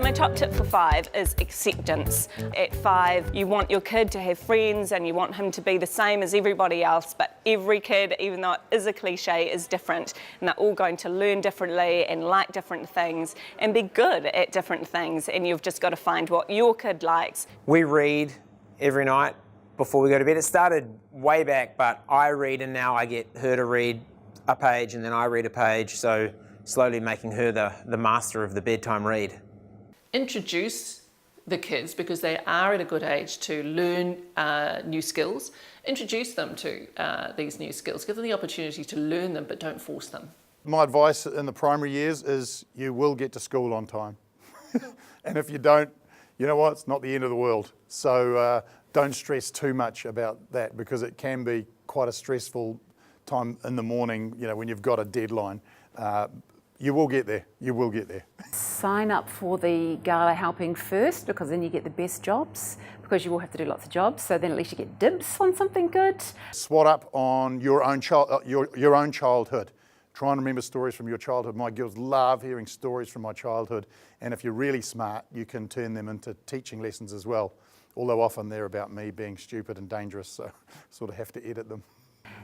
my top tip for 5 is acceptance. At 5, you want your kid to have friends and you want him to be the same as everybody else, but every kid, even though it is a cliche, is different, and they're all going to learn differently and like different things and be good at different things, and you've just got to find what your kid likes. We read every night before we go to bed. It started way back, but I read and now I get her to read a page and then I read a page, so slowly making her the master of the bedtime read. Introduce the kids, because they are at a good age to learn new skills. Introduce them to these new skills. Give them the opportunity to learn them, but don't force them. My advice in the primary years is you will get to school on time. And if you don't, you know what, it's not the end of the world. So don't stress too much about that, because it can be quite a stressful time in the morning, you know, when you've got a deadline. You will get there, you will get there. Sign up for the gala helping first, because then you get the best jobs, because you will have to do lots of jobs, so then at least you get dibs on something good. Swat up on your own childhood. Try and remember stories from your childhood. My girls love hearing stories from my childhood, and if you're really smart, you can turn them into teaching lessons as well. Although often they're about me being stupid and dangerous, so sort of have to edit them.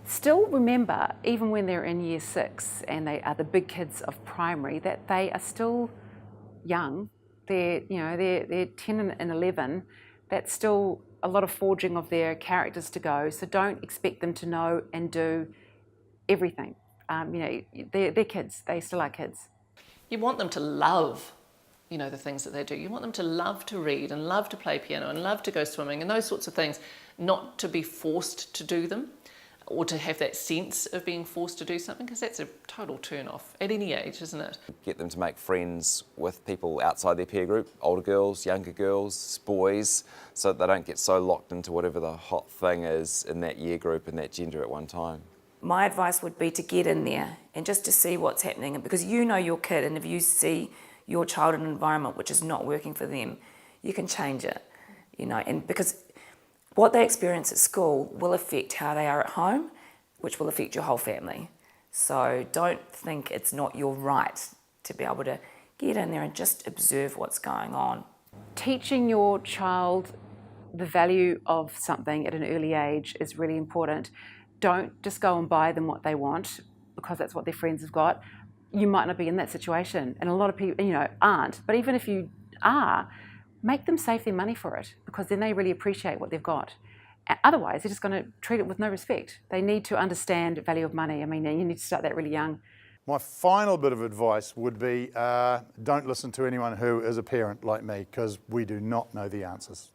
Still remember, even when they're in year 6 and they are the big kids of primary, that they are still young. They're 10 and 11. That's still a lot of forging of their characters to go. So don't expect them to know and do everything. They're kids. They still are kids. You want them to love, the things that they do. You want them to love to read and love to play piano and love to go swimming and those sorts of things, not to be forced to do them, or to have that sense of being forced to do something, because that's a total turn-off at any age, isn't it? Get them to make friends with people outside their peer group, older girls, younger girls, boys, so that they don't get so locked into whatever the hot thing is in that year group and that gender at one time. My advice would be to get in there and just to see what's happening, because you know your kid, and if you see your child in an environment which is not working for them, you can change it, and because what they experience at school will affect how they are at home, which will affect your whole family. So don't think it's not your right to be able to get in there and just observe what's going on. Teaching your child the value of something at an early age is really important. Don't just go and buy them what they want because that's what their friends have got. You might not be in that situation, and a lot of people, aren't. But even if you are, make them save their money for it, because then they really appreciate what they've got. Otherwise, they're just going to treat it with no respect. They need to understand the value of money. I mean, you need to start that really young. My final bit of advice would be don't listen to anyone who is a parent like me, because we do not know the answers.